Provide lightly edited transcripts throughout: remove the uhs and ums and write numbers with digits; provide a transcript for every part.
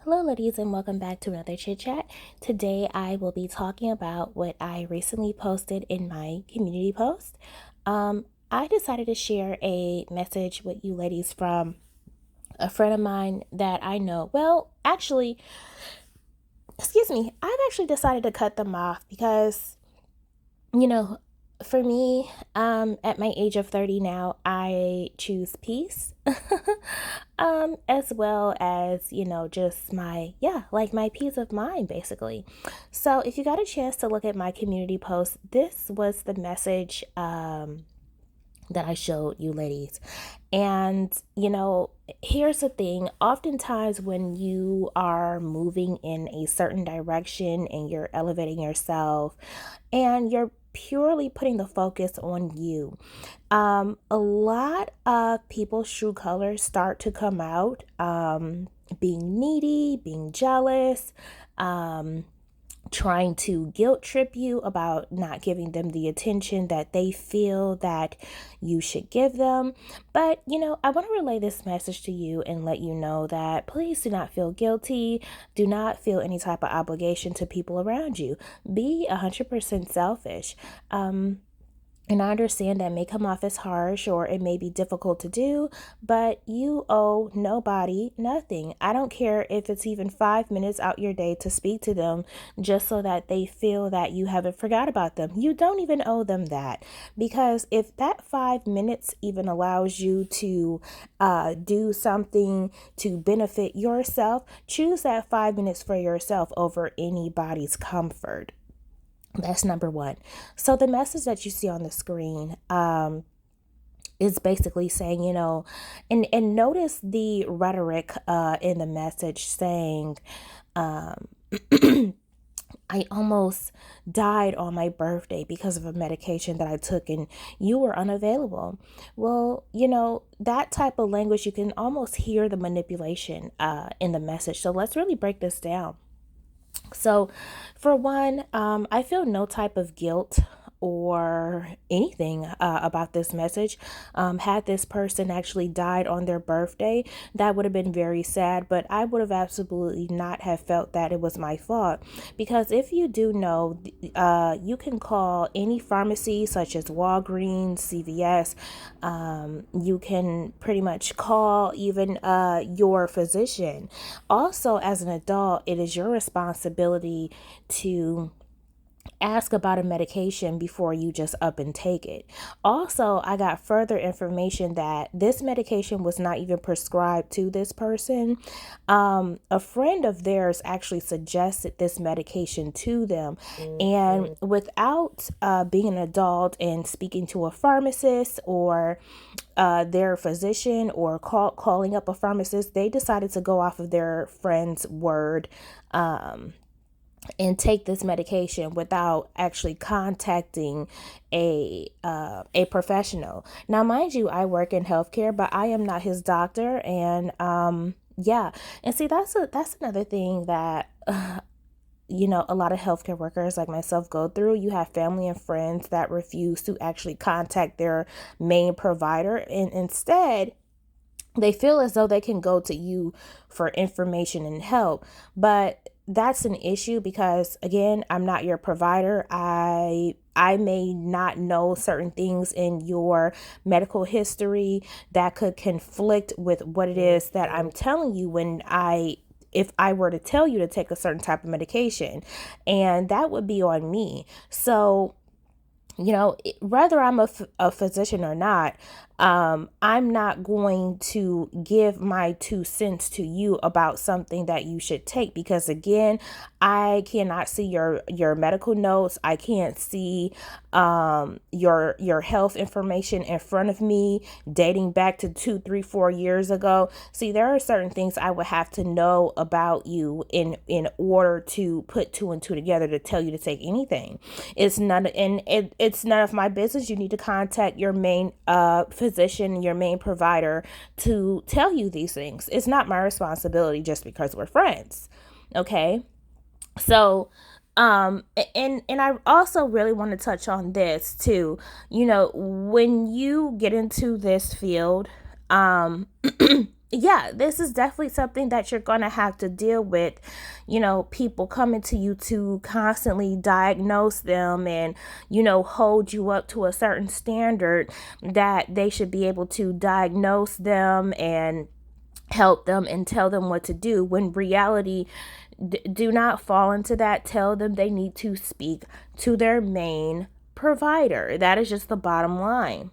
Hello, ladies, and welcome back to another chit chat. Today, I will be talking about what I recently posted in my community post. I decided to share a message with you ladies from a friend of mine that I know. Well, actually, excuse me, I've actually decided to cut them off because you know, for me, at my age of 30 now, I choose peace. As well as, just like my peace of mind, basically. So if you got a chance to look at my community post, this was the message that I showed you ladies. And, here's the thing. Oftentimes, when you are moving in a certain direction and you're elevating yourself and you're purely putting the focus on you, a lot of people's true colors start to come out. Being needy, being jealous, um, trying to guilt trip you about not giving them the attention that they feel that you should give them. But, I want to relay this message to you and let you know that please do not feel guilty. Do not feel any type of obligation to people around you. Be 100% selfish. And I understand that may come off as harsh or it may be difficult to do, but you owe nobody nothing. I don't care if it's even 5 minutes out your day to speak to them just so that they feel that you haven't forgot about them. You don't even owe them that, because if that 5 minutes even allows you to do something to benefit yourself, choose that 5 minutes for yourself over anybody's comfort. That's number one. So the message that you see on the screen is basically saying, and notice the rhetoric in the message saying, um, I almost died on my birthday because of a medication that I took and you were unavailable. Well, that type of language, you can almost hear the manipulation in the message. So let's really break this down. So, for one, I feel no type of guilt or anything about this message. Had this person actually died on their birthday, that would have been very sad, but I would have absolutely not have felt that it was my fault. Because if you do know, you can call any pharmacy such as Walgreens, CVS. You can pretty much call even your physician. Also, as an adult, it is your responsibility to ask about a medication before you just up and take it. Also, I got further information that this medication was not even prescribed to this person. A friend of theirs actually suggested this medication to them. And without being an adult and speaking to a pharmacist or their physician or calling up a pharmacist, they decided to go off of their friend's word. And take this medication without actually contacting a professional. Now, mind you, I work in healthcare, but I am not his doctor, and yeah, and see that's another thing that. A lot of healthcare workers like myself go through. You have family and friends that refuse to actually contact their main provider, and instead they feel as though they can go to you for information and help. But that's an issue because, again, I'm not your provider. I may not know certain things in your medical history that could conflict with what it is that I'm telling you when if I were to tell you to take a certain type of medication, and that would be on me. So, whether I'm a physician or not, I'm not going to give my 2 cents to you about something that you should take, because again, I cannot see your medical notes. I can't see your health information in front of me dating back to 2, 3, 4 years ago. See, there are certain things I would have to know about you in order to put two and two together to tell you to take anything. It's none of my business. You need to contact your main physician, your main provider, to tell you these things. It's not my responsibility just because we're friends. Okay? So, and I also really want to touch on this too. When you get into this field, yeah, this is definitely something that you're going to have to deal with. People coming to you to constantly diagnose them and, hold you up to a certain standard that they should be able to diagnose them and help them and tell them what to do, when reality, do not fall into that. Tell them they need to speak to their main provider. That is just the bottom line.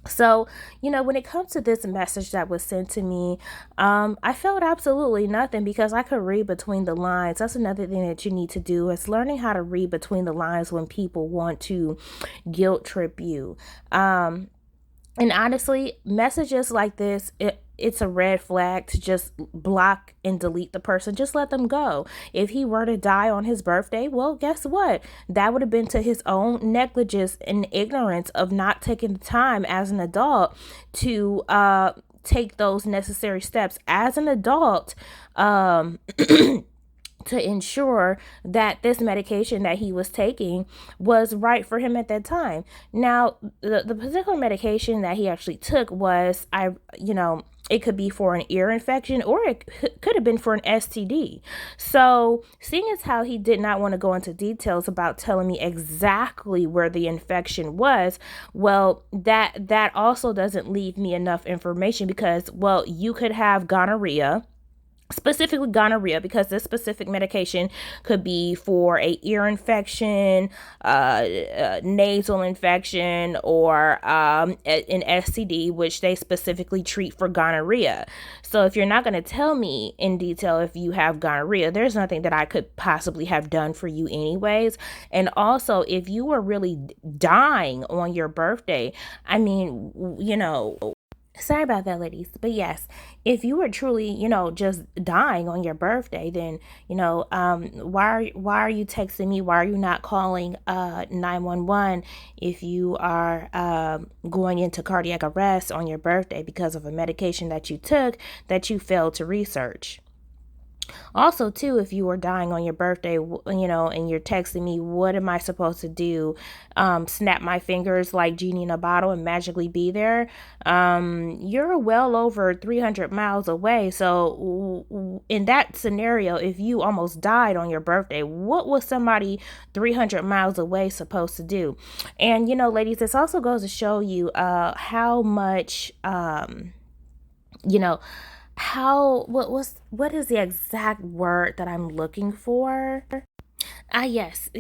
So, when it comes to this message that was sent to me, I felt absolutely nothing because I could read between the lines. That's another thing that you need to do, is learning how to read between the lines when people want to guilt trip you. And honestly, messages like this, it's a red flag to just block and delete the person. Just let them go. If he were to die on his birthday, well, guess what? That would have been to his own negligence and ignorance of not taking the time as an adult to take those necessary steps as an adult. To ensure that this medication that he was taking was right for him at that time. Now, the particular medication that he actually took was, it could be for an ear infection, or it could have been for an STD. So, seeing as how he did not want to go into details about telling me exactly where the infection was, well, that also doesn't leave me enough information, because, well, you could have gonorrhea, specifically gonorrhea, because this specific medication could be for a ear infection, nasal infection, or an STD, which they specifically treat for gonorrhea. So if you're not going to tell me in detail if you have gonorrhea, there's nothing that I could possibly have done for you anyways. And also, if you were really dying on your birthday, I mean, sorry about that, ladies. But yes, if you were truly, just dying on your birthday, then, why are you texting me? Why are you not calling 911 if you are going into cardiac arrest on your birthday because of a medication that you took that you failed to research? Also, too, if you were dying on your birthday, and you're texting me, what am I supposed to do? Snap my fingers like Genie in a bottle and magically be there? You're well over 300 miles away. So, in that scenario, if you almost died on your birthday, what was somebody 300 miles away supposed to do? And, ladies, this also goes to show you how much, you know, what is the exact word that I'm looking for? Yes,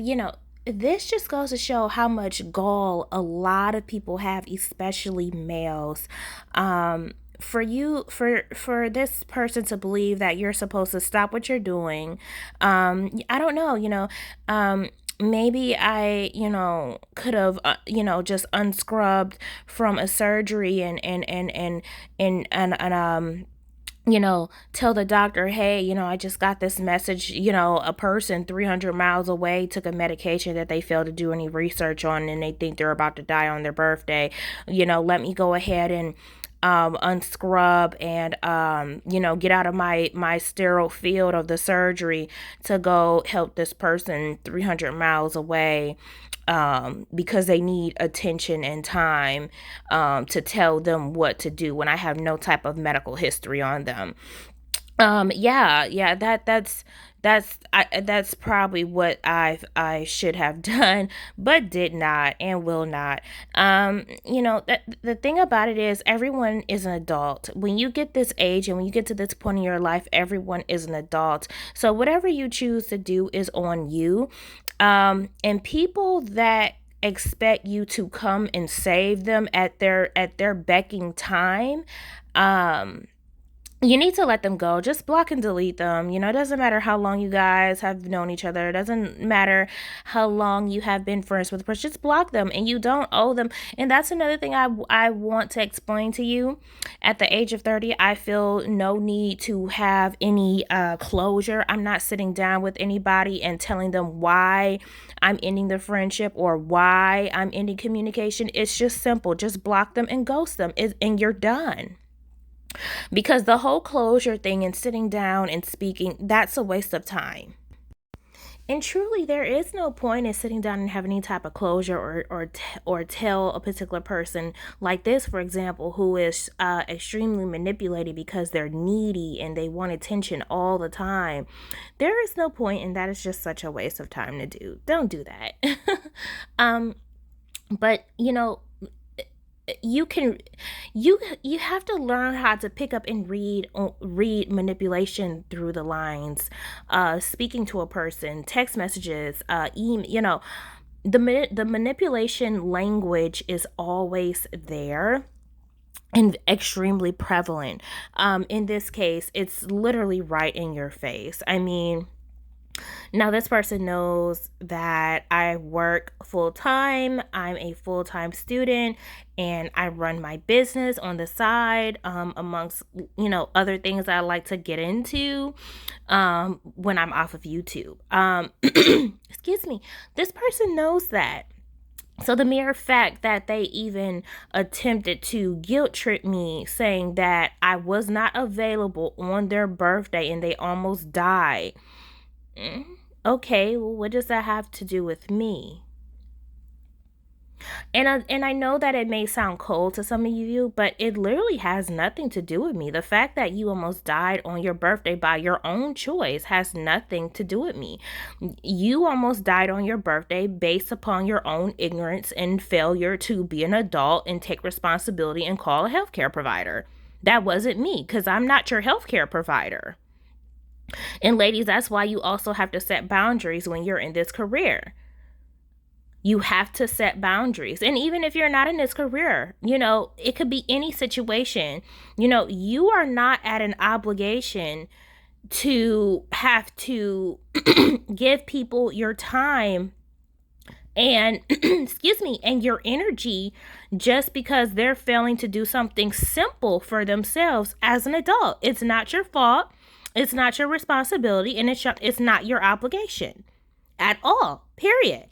this just goes to show how much gall a lot of people have, especially males. For this person to believe that you're supposed to stop what you're doing, I don't know, maybe I, could have, just unscrubbed from a surgery and tell the doctor, hey, I just got this message, a person 300 miles away took a medication that they failed to do any research on, and they think they're about to die on their birthday. Let me go ahead and unscrub and get out of my sterile field of the surgery to go help this person 300 miles away, because they need attention and time, to tell them what to do when I have no type of medical history on them. Yeah, that's probably what I should have done, but did not and will not. The thing about it is, everyone is an adult. When you get this age and when you get to this point in your life, everyone is an adult. So whatever you choose to do is on you. And people that expect you to come and save them at their becking time, um you need to let them go. Just block and delete them. It doesn't matter how long you guys have known each other. It doesn't matter how long you have been friends with the person. Just block them, and you don't owe them. And that's another thing I want to explain to you. At the age of 30, I feel no need to have any closure. I'm not sitting down with anybody and telling them why I'm ending the friendship or why I'm ending communication. It's just simple. Just block them and ghost them, and you're done. Because the whole closure thing and sitting down and speaking, that's a waste of time. And truly, there is no point in sitting down and having any type of closure or tell a particular person like this, for example, who is extremely manipulated because they're needy and they want attention all the time. There is no point, and that is just such a waste of time to do. Don't do that. um, but you can you have to learn how to pick up and read manipulation through the lines, speaking to a person, text messages, email, the manipulation language is always there and extremely prevalent. In this case, it's literally right in your face. I mean, now, this person knows that I work full time, I'm a full time student, and I run my business on the side, amongst, other things I like to get into when I'm off of YouTube. Excuse me. This person knows that. So the mere fact that they even attempted to guilt trip me, saying that I was not available on their birthday and they almost died. Okay, well, what does that have to do with me? And I know that it may sound cold to some of you, but it literally has nothing to do with me. The fact that you almost died on your birthday by your own choice has nothing to do with me. You almost died on your birthday based upon your own ignorance and failure to be an adult and take responsibility and call a healthcare provider. That wasn't me, because I'm not your healthcare provider. And ladies, that's why you also have to set boundaries when you're in this career. You have to set boundaries. And even if you're not in this career, it could be any situation. You are not at an obligation to have to give people your time and excuse me, and your energy just because they're failing to do something simple for themselves as an adult. It's not your fault. It's not your responsibility, and it's not your obligation at all. Period.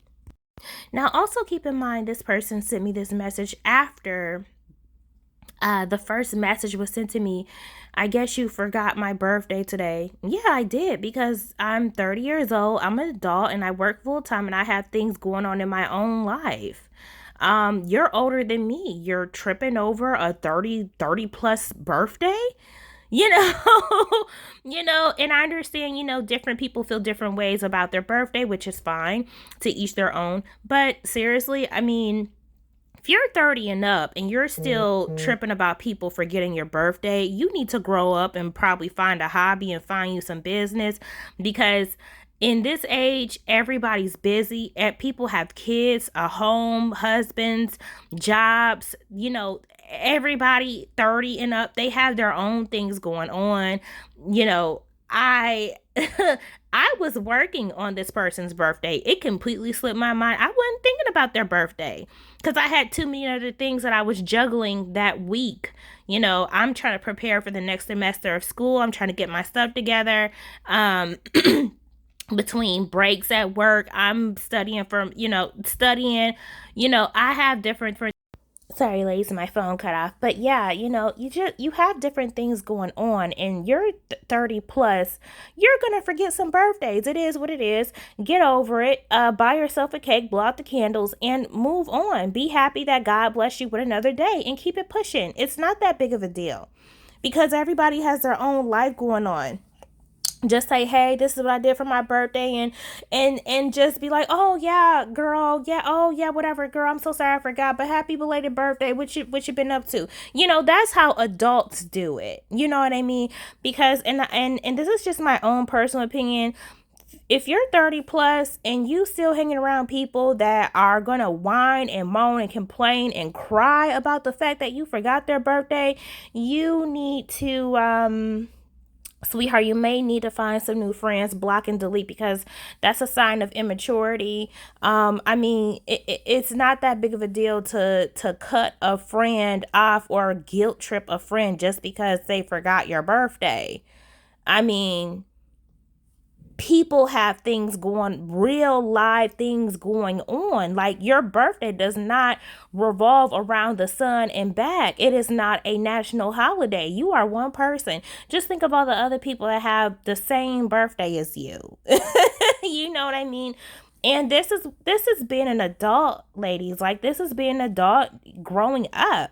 Now, also keep in mind, this person sent me this message after the first message was sent to me. I guess you forgot my birthday today. Yeah, I did, because I'm 30 years old. I'm an adult and I work full time and I have things going on in my own life. You're older than me. You're tripping over a 30 plus birthday. you know and I understand, different people feel different ways about their birthday, which is fine, to each their own. But seriously, I mean, if you're 30 and up and you're still tripping about people forgetting your birthday, you need to grow up and probably find a hobby and find you some business, because in this age, everybody's busy. People have kids, a home, husbands, jobs. Everybody 30 and up, they have their own things going on. I I was working on this person's birthday. It completely slipped my mind. I wasn't thinking about their birthday because I had too many other things that I was juggling that week. I'm trying to prepare for the next semester of school. I'm trying to get my stuff together. Between breaks at work, I'm studying I have different. Sorry, ladies, my phone cut off. But yeah, you have different things going on, and you're 30 plus. You're gonna forget some birthdays. It is what it is. Get over it. Buy yourself a cake, blow out the candles, and move on. Be happy that God bless you with another day, and keep it pushing. It's not that big of a deal, because everybody has their own life going on. Just say, hey, this is what I did for my birthday, and just be like, oh yeah, girl, yeah, oh yeah, whatever, girl, I'm so sorry I forgot, but happy belated birthday. What you been up to? That's how adults do it. You know what I mean? Because and this is just my own personal opinion. If you're 30 plus and you still hanging around people that are gonna whine and moan and complain and cry about the fact that you forgot their birthday, you need to sweetheart, you may need to find some new friends, block and delete, because that's a sign of immaturity. I mean, it's not that big of a deal to cut a friend off or guilt trip a friend just because they forgot your birthday. I mean, people have things going, real live things going on. Like, your birthday does not revolve around the sun and back. It is not a national holiday. You are one person. Just think of all the other people that have the same birthday as you. You know what I mean? And this is being an adult, ladies. Like, this is being an adult growing up.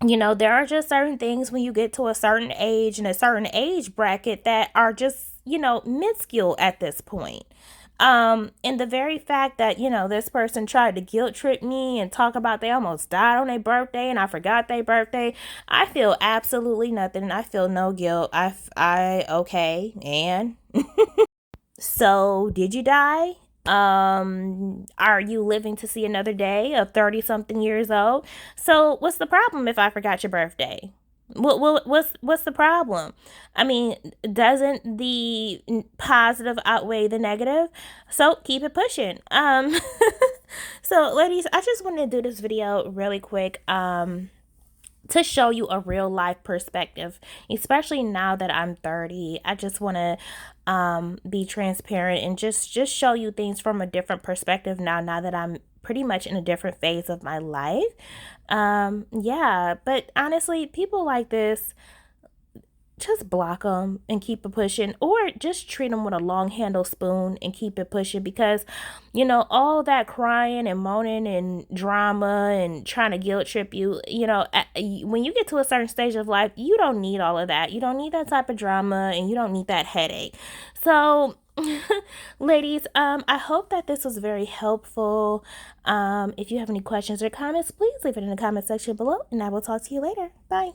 There are just certain things when you get to a certain age and a certain age bracket that are just, minuscule at this point. And the very fact that, this person tried to guilt trip me and talk about they almost died on their birthday and I forgot their birthday, I feel absolutely nothing. I feel no guilt. Okay. And so, did you die? Are you living to see another day of 30 something years old? So, what's the problem if I forgot your birthday? What's the problem? I mean, doesn't the positive outweigh the negative? So keep it pushing. So ladies, I just wanted to do this video really quick. To show you a real life perspective, especially now that I'm 30. I just want to be transparent and just show you things from a different perspective now that I'm pretty much in a different phase of my life. Yeah, but honestly, people like this, just block them and keep it pushing, or just treat them with a long handle spoon and keep it pushing, because all that crying and moaning and drama and trying to guilt trip you, when you get to a certain stage of life, you don't need all of that. You don't need that type of drama, and you don't need that headache. So ladies, I hope that this was very helpful. If you have any questions or comments, please leave it in the comment section below, and I will talk to you later. Bye.